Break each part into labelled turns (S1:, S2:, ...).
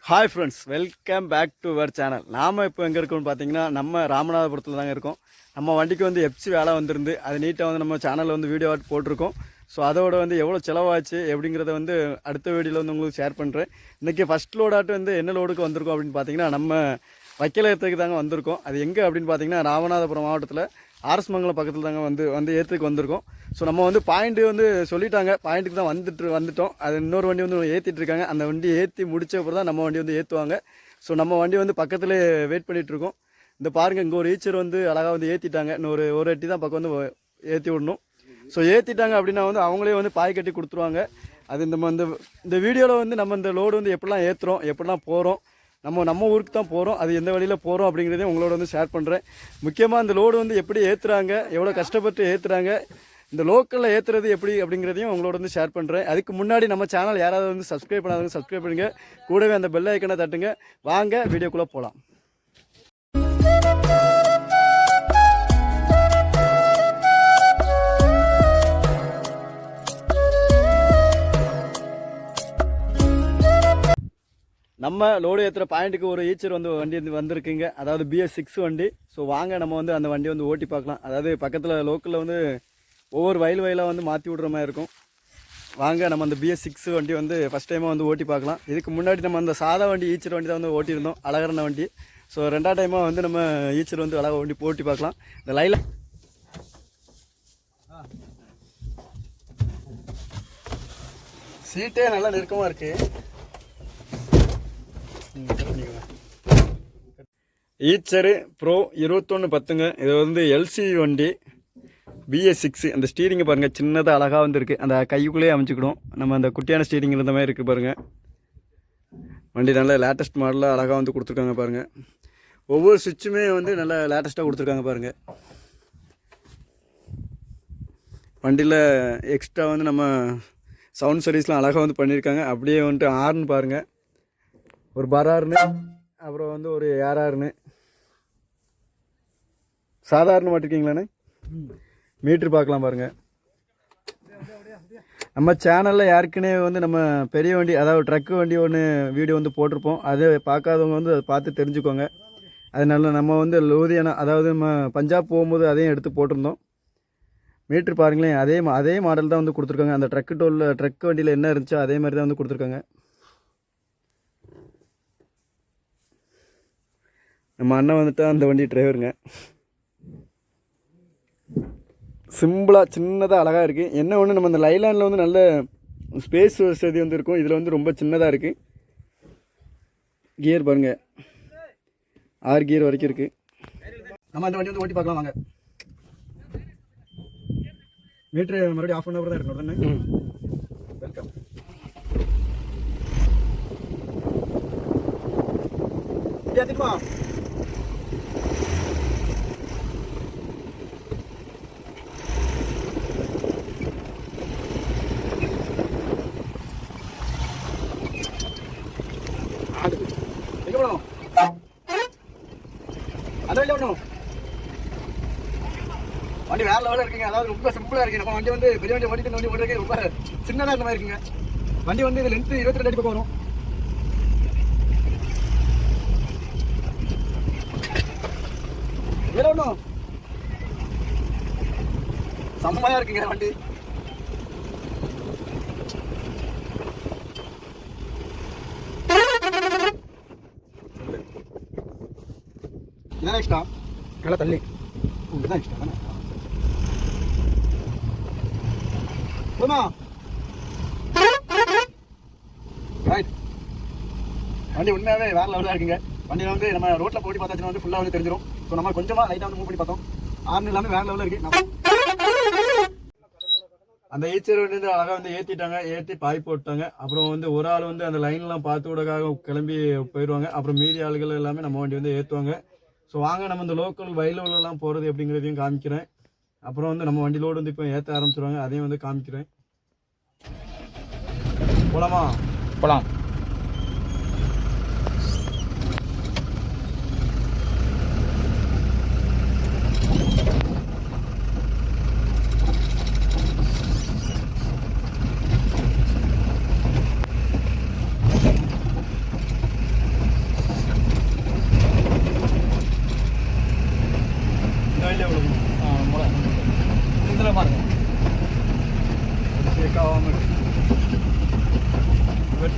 S1: Hi friends, welcome back to our channel. நாம் இப்போ எங்கே இருக்கோம்னு பார்த்தீங்கன்னா நம்ம ராமநாதபுரத்தில் தாங்க இருக்கோம். நம்ம வண்டிக்கு வந்து எஃப்சி வேலை வந்துருந்து அது நீட்டாக வந்து நம்ம சேனலில் வந்து வீடியோ போட்டிருக்கோம். ஸோ அதோட வந்து எவ்வளோ செலவாச்சு எப்படிங்கிறத வந்து அடுத்த வீடியோவில் வந்து உங்களுக்கு ஷேர் பண்ணுறேன். இன்றைக்கி ஃபஸ்ட் லோடாட்டு வந்து என்ன லோடுக்கு வந்திருக்கோம் அப்படின்னு பார்த்தீங்கன்னா நம்ம வைக்கலத்துக்கு தாங்க வந்திருக்கோம். அது எங்கே அப்படின்னு பார்த்தீங்கன்னா ராமநாதபுரம் மாவட்டத்தில் ஆர்எஸ்மங்கலம் பக்கத்தில் தாங்க வந்து ஏற்றுக்கு வந்திருக்கோம். ஸோ நம்ம வந்து பாயிண்ட்டு வந்து சொல்லிட்டாங்க, பாயிண்ட்டுக்கு தான் வந்துட்டோம். அது இன்னொரு வண்டி வந்து ஏற்றிட்டு இருக்காங்க. அந்த வண்டி ஏற்றி முடிச்ச அப்புறம் தான் நம்ம வண்டி வந்து ஏற்றுவாங்க. ஸோ நம்ம வண்டி வந்து பக்கத்தில் வெயிட் பண்ணிகிட்ருக்கோம். இந்த பாருங்கள், இங்கே ஒரு ஈச்சர் வந்து அழகாக வந்து ஏற்றிட்டாங்க. இன்னொரு ஒரு அட்டி தான் பக்கம் வந்து ஏற்றி விடணும். ஸோ ஏற்றிட்டாங்க அப்படின்னா வந்து அவங்களே வந்து பாய் கட்டி கொடுத்துருவாங்க. அது இந்த வீடியோவில் வந்து நம்ம இந்த லோடு வந்து எப்படிலாம் ஏற்றுறோம், எப்படிலாம் போகிறோம், நம்ம ஊருக்கு தான் போகிறோம், அது எந்த வழியில் போகிறோம் அப்படிங்கிறதையும் உங்களோட வந்து ஷேர் பண்ணுறேன். முக்கியமாக இந்த லோடு வந்து எப்படி ஏற்றுறாங்க, எவ்வளோ கஷ்டப்பட்டு ஏற்றுறாங்க, இந்த லோக்கலில் ஏற்றுறது எப்படி அப்படிங்கிறதையும் உங்களோட வந்து ஷேர் பண்ணுறேன். அதுக்கு முன்னாடி நம்ம சேனல் யாராவது வந்து சப்ஸ்கிரைப் பண்ணாதவங்க சப்ஸ்கிரைப் பண்ணுங்கள். கூடவே அந்த பெல் ஐக்கனை தட்டுங்க. வாங்க வீடியோக்குள்ளே போகலாம். நம்ம லோடு ஏற்றுற பாயிண்ட்டுக்கு ஒரு ஈச்சர் வந்து வண்டி வந்திருக்குங்க. அதாவது BS6 வண்டி. ஸோ வாங்க நம்ம வந்து அந்த வண்டி வந்து ஓட்டி பார்க்கலாம். அதாவது பக்கத்தில் லோக்கலில் வந்து ஒவ்வொரு வயலாக வந்து மாற்றி விட்ற மாதிரி இருக்கும். வாங்க நம்ம அந்த BS6 வண்டி வந்து ஃபஸ்ட் டைமாக வந்து ஓட்டி பார்க்கலாம். இதுக்கு முன்னாடி நம்ம அந்த சாதா வண்டி ஈச்சர் வண்டி தான் வந்து ஓட்டியிருந்தோம், அழகரன வண்டி. ஸோ ரெண்டாவது டைமாக வந்து நம்ம ஈச்சர் வந்து அழகாக வண்டி ஓட்டி பார்க்கலாம். இந்த லைல சீட்டே நல்லா நெருக்கமாக இருக்குது. ஈச்சரு ப்ரோ 2110ங்க. இது வந்து LC வண்டி BS6. அந்த ஸ்டீரிங்கை பாருங்கள், சின்னதாக அழகாக வந்து இருக்குது. அந்த கைக்குள்ளேயே அமைச்சிக்கிடும். நம்ம அந்த குட்டியான ஸ்டீரிங் இருந்த மாதிரி இருக்குது பாருங்கள். வண்டி நல்ல லேட்டஸ்ட் மாடலாக அழகாக வந்து கொடுத்துருக்காங்க பாருங்கள். ஒவ்வொரு சுவிட்சுமே வந்து நல்லா லேட்டஸ்ட்டாக கொடுத்துருக்காங்க பாருங்கள். வண்டியில் எக்ஸ்ட்ரா வந்து நம்ம சவுண்ட் சர்வீஸ்லாம் அழகாக வந்து பண்ணியிருக்காங்க. அப்படியே வந்துட்டு ஆர்னு பாருங்கள், ஒரு பரார்னு, அப்புறம் வந்து ஒரு ஏரார்னு. சாதாரண மாட்டிருக்கீங்களாண்ணே? மீட்ரு பார்க்கலாம் பாருங்கள். நம்ம சேனலில் யாருக்குன்னே வந்து நம்ம பெரிய வண்டி, அதாவது ட்ரக்கு வண்டி ஒன்று வீடியோ வந்து போட்டிருப்போம். அது பார்க்காதவங்க வந்து அதை பார்த்து தெரிஞ்சுக்கோங்க. அதனால நம்ம வந்து லூதியானா, அதாவது நம்ம பஞ்சாப் போகும்போது அதையும் எடுத்து போட்டிருந்தோம். மீட்ரு பாருங்களேன், அதே மாடல் தான் வந்து கொடுத்துருக்காங்க. அந்த ட்ரக்கு வண்டியில் என்ன இருந்துச்சோ அதே மாதிரி தான் வந்து கொடுத்துருக்காங்க. நம்ம அண்ணன் வந்துட்டு அந்த வண்டி டிரைவருங்க. சிம்பிளாக சின்னதாக அழகாக இருக்குது. என்ன ஒன்று, நம்ம அந்த லைலானில் வந்து நல்ல ஸ்பேஸ் வசதி வந்து இருக்கும். இதில் வந்து ரொம்ப சின்னதாக இருக்குது. கியர் பாருங்கள், 6 கியர் வரைக்கும் இருக்குது. நம்ம அந்த வண்டி வந்து ஓட்டி பார்க்கலாம் வாங்க. மீட்ரு மறுபடியும் ஆஃப் பண்ண தான் இருக்கணும் உடனே. வெல்கம். ஏற்றிட்டுமா வண்டி வேற லெவலில் இருக்குங்க. அதாவது ரொம்ப சிம்பிளாக இருக்குது. நம்ம வண்டி வந்து பெரிய வண்டி ஓட்டிட்டு வண்டி ஓட்டுறதுக்கு ரொம்ப சின்னதாக இந்த மாதிரி இருக்குங்க. வண்டி வந்து இது லென்த்து 22 அடி பக்கம் வரும். வேற ஒன்றும் செம்மையாக இருக்குங்க வண்டி. இதான் எக்ஸ்ட்ரா நல்லா தள்ளி இதுதான் எக்ஸ்ட்ரா தானே. ரைட். வண்டி உண்மையாகவே வேறு லெவலாக இருக்குங்க. வண்டியில் வந்து நம்ம ரோட்டில் போட்டி பார்த்தாச்சுன்னா வந்து ஃபுல்லாக வந்து தெரிஞ்சிடும். ஸோ நம்ம கொஞ்சமாக லைட்டாக வந்து மூவ் பண்ணி பார்த்தோம். ஆர்னு எல்லாமே வேறு லெவலில் இருக்குது. அந்த ஈச்சர் வந்து அழகாக வந்து ஏற்றி பாய் போட்டாங்க. அப்புறம் வந்து ஒரு ஆள் வந்து அந்த லைன்லாம் பார்த்து விடக்காக கிளம்பி போயிடுவாங்க. அப்புறம் மீதி ஆளுகள் எல்லாமே நம்ம வண்டி வந்து ஏற்றுவாங்க. ஸோ வாங்க நம்ம இந்த லோக்கல் வயலூர்லாம் போகிறது எப்படிங்கிறதையும் காமிக்கிறேன். அப்புறம் வந்து நம்ம வண்டி லோடு வந்து இப்போ ஏற்ற ஆரம்பிச்சிருவாங்க, அதையும் வந்து காமிக்கிறேன். போலாமா? போகலாம்.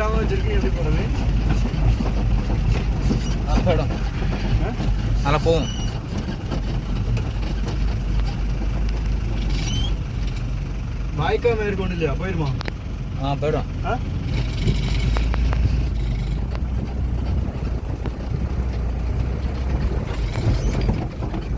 S1: ஜாமான் வச்சுருக்கு, எப்படி போகிறது?
S2: போயிடும், நல்லா போகும்.
S1: வாய்க்கா மேற்கொண்டு இல்லையா, போயிருமா?
S2: போயிடும்.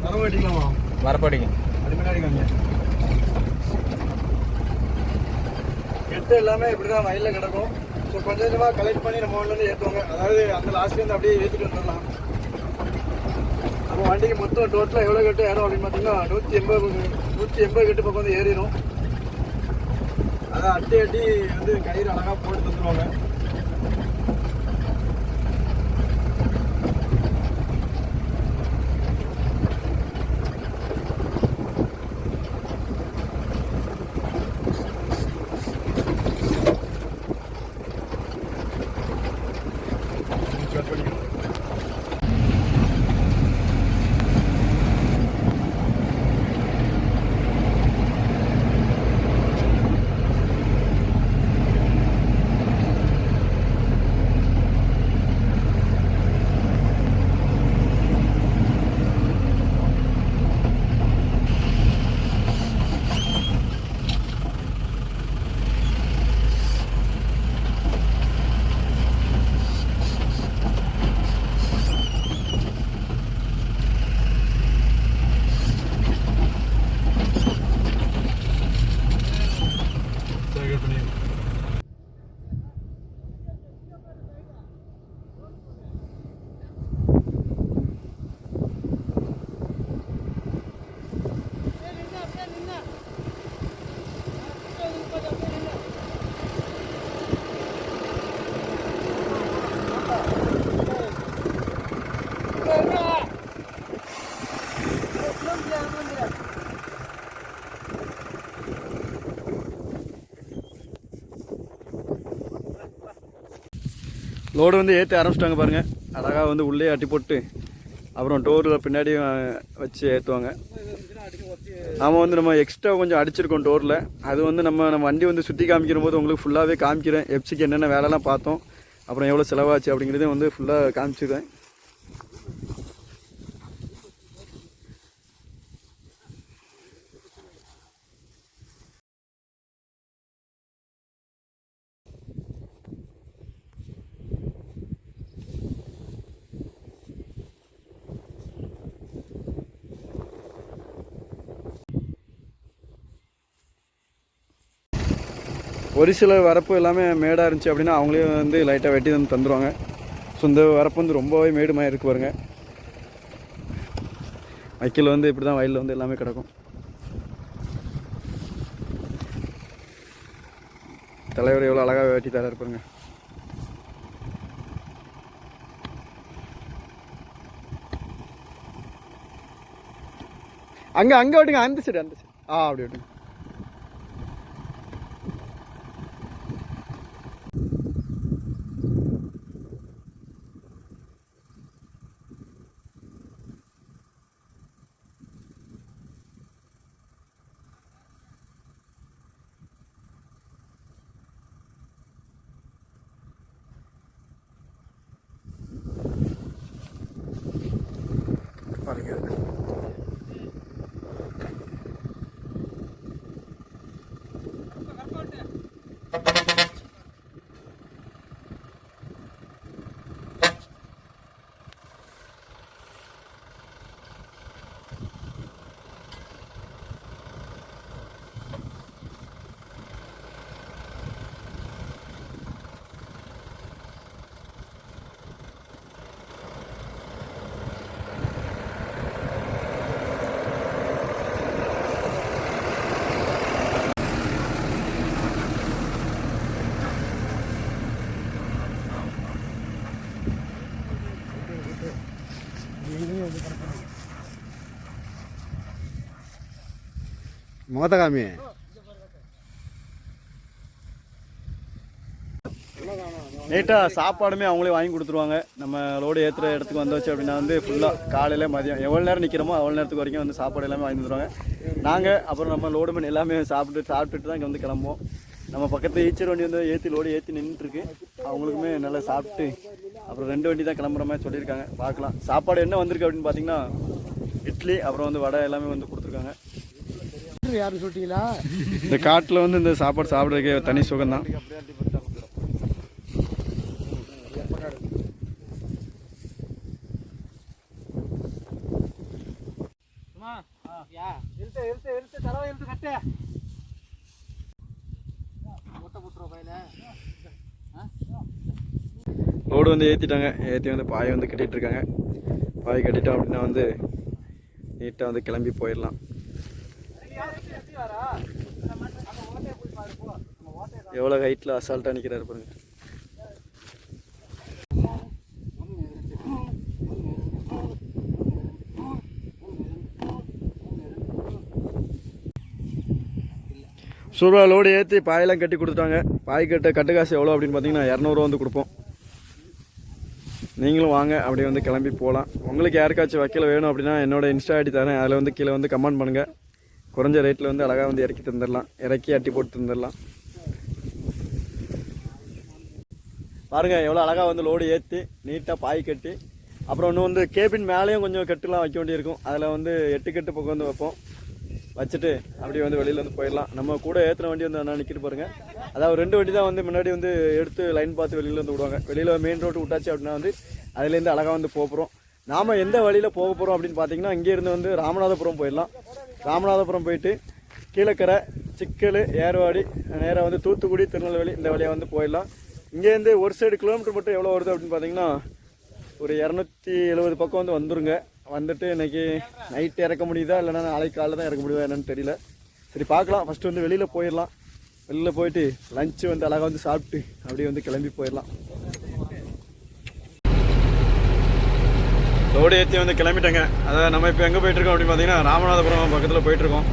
S1: வரமாட்டிக்கலாமா?
S2: வரப்பாடிக்கும்.
S1: அது முன்னாடி காமிங்க. கெட்டு எல்லாமே இப்படி தான் வயலில் கிடக்கும். ஸோ கொஞ்சம் கொஞ்சமாக கலெக்ட் பண்ணி நம்ம வந்து ஏற்றுவாங்க. அதாவது அந்த லாஸ்ட்லேருந்து அப்படியே ஏற்றிட்டு வந்துடலாம். நம்ம வண்டிக்கு மொத்தம் டோட்டலாக எவ்வளோ கட்டு ஏறும் அப்படின்னு பார்த்தீங்கன்னா 180 கட்டு பக்கம் வந்து ஏறிடும். அதை அட்டி வந்து கயிறு அழகாக போட்டு தந்துடுவாங்க. லோடு வந்து ஏற்றி ஆரம்பிச்சிட்டாங்க பாருங்கள். அழகாக வந்து உள்ளே அட்டி போட்டு அப்புறம் டோரில் பின்னாடி வச்சு ஏற்றுவாங்க. நாம் வந்து நம்ம எக்ஸ்ட்ரா கொஞ்சம் அடிச்சிருக்கோம் டோரில். அது வந்து நம்ம வண்டி வந்து சுற்றி காமிக்கிற போது உங்களுக்கு ஃபுல்லாகவே காமிக்கிறேன். எஃப்சிக்கு என்னென்ன வேலைலாம் பார்த்தோம், அப்புறம் எவ்வளோ செலவாச்சு அப்படிங்கிறதையும் வந்து ஃபுல்லாக காமிச்சிருக்கேன். ஒரு சில வரப்பு எல்லாமே மேடாக இருந்துச்சு அப்படின்னா அவங்களே வந்து லைட்டாக வெட்டி வந்து தந்துடுவாங்க. ஸோ இந்த வரப்பு வந்து ரொம்பவே மேடுமாக இருக்கு பாருங்க. வைக்கல் வந்து இப்படி தான் வயலில் வந்து எல்லாமே கிடக்கும். தலைவர் எவ்வளோ அழகாக வெட்டி தர இருப்பாருங்க. அங்கே விட்டுங்க, அந்த சைடு அப்படி விட்டுங்க.
S3: மோதகாமி
S1: நீட்டாக சாப்பாடுமே அவங்களே வாங்கி கொடுத்துருவாங்க. நம்ம லோடு ஏற்றுற இடத்துக்கு வந்தாச்சு அப்படின்னா வந்து ஃபுல்லாக காலையில் மதியம் எவ்வளோ நேரம் நிற்கிறோமோ அவ்வளோ நேரத்துக்கு வரைக்கும் வந்து சாப்பாடு எல்லாமே வாங்கி தந்துடுவாங்க. நாங்கள் அப்புறம் நம்ம லோடு மணி எல்லாமே சாப்பிட்டுட்டு தான் இங்கே வந்து கிளம்புவோம். நம்ம பக்கத்தில் ஈச்சர் வண்டி வந்து லோடு ஏற்றி நின்றுட்டுருக்கு. அவங்களுக்குமே நல்லா சாப்பிட்டு அப்புறம் 2 வண்டி தான் கிளம்புற மாதிரி சொல்லியிருக்காங்க. பார்க்கலாம் சாப்பாடு என்ன வந்திருக்கு அப்படின்னு பார்த்தீங்கன்னா இட்லி, அப்புறம் வந்து வடை எல்லாமே வந்து கொடுத்துருக்காங்க.
S3: யாரும் சொல்லிட்டீங்களா?
S1: இந்த காட்டில் வந்து இந்த சாப்பாடு சாப்பிட்றதுக்கே தனி சுகம்தான். லோடு வந்து ஏற்றிட்டாங்க. ஏற்றி வந்து பாயை வந்து கட்டிகிட்டு இருக்காங்க. பாய் கட்டிட்டோம் அப்படின்னா வந்து நீட்டாக வந்து கிளம்பி போயிடலாம். எவ்வளோ ஹைட்டில் அசால்ட்டாக நிற்கிறாரு பாருங்க. சூறுவா லோடு ஏற்றி பாயெல்லாம் கட்டி கொடுத்துட்டாங்க. பாய் கட்டு காசு எவ்வளோ அப்படின்னு பார்த்தீங்கன்னா 200 வந்து கொடுப்போம். நீங்களும் வாங்க, அப்படியே வந்து கிளம்பி போகலாம். உங்களுக்கு யாருக்காச்சும் வைக்கல வேணும் அப்படின்னா என்னோட இன்ஸ்டா ஐடி தரேன். அதில் வந்து கீழே வந்து கமெண்ட் பண்ணுங்கள். குறைஞ்ச ரேட்டில் வந்து அழகாக வந்து இறக்கி தந்துடலாம், இறக்கி அட்டி போட்டு தந்துடலாம். பாருங்கள் எவ்வளோ அழகாக வந்து லோடு ஏற்றி நீட்டாக பாய் கட்டி, அப்புறம் இன்னும் வந்து கேபின் மேலேயும் கொஞ்சம் கட்டுலாம் வைக்க வேண்டியிருக்கும். அதில் வந்து 8 கட்டு பக்கம் வந்து வைப்போம். வச்சுட்டு அப்படியே வந்து வெளியில் வந்து போயிடலாம். நம்ம கூட ஏற்றின வண்டி வந்து நான் நிற்கிட்டு பாருங்கள். அதாவது 2 வண்டி தான் வந்து முன்னாடி வந்து எடுத்து லைன் பார்த்து வெளியில் வந்து விடுவாங்க. வெளியில் மெயின் ரோடு விட்டாச்சு அப்படின்னா வந்து அதுலேருந்து அழகாக வந்து போகிறோம். நாம் எந்த வழியில் போக போகிறோம் அப்படின்னு பார்த்தீங்கன்னா இங்கேருந்து வந்து ராமநாதபுரம் போயிடலாம். ராமநாதபுரம் போயிட்டு கீழக்கரை, சிக்கல், ஏர்வாடி, நேராக வந்து தூத்துக்குடி, திருநெல்வேலி இந்த வழியாக வந்து போயிடலாம். இங்கேருந்து ஒரு சைடு கிலோமீட்டர் மட்டும் எவ்வளோ வருது அப்படின்னு பார்த்தீங்கன்னா ஒரு 270 பக்கம் வந்து வந்துருங்க. வந்துட்டு இன்றைக்கி நைட்டு இறக்க முடியுதா இல்லைனா நாளைக்கு காலையில் தான் இறக்க முடியுதா என்னன்னு தெரியல. சரி பார்க்கலாம். ஃபஸ்ட்டு வந்து வெளியில் போயிடலாம். வெளியில் போயிட்டு லஞ்சு வந்து அழகாக வந்து சாப்பிட்டு அப்படியே வந்து கிளம்பி போயிடலாம். லோடு ஏற்றி வந்து கிளம்பிட்டேங்க. அதாவது நம்ம இப்போ எங்கே போயிட்டுருக்கோம் அப்படின்னு பார்த்தீங்கன்னா ராமநாதபுரம் பக்கத்தில் போயிட்டுருக்கோம்.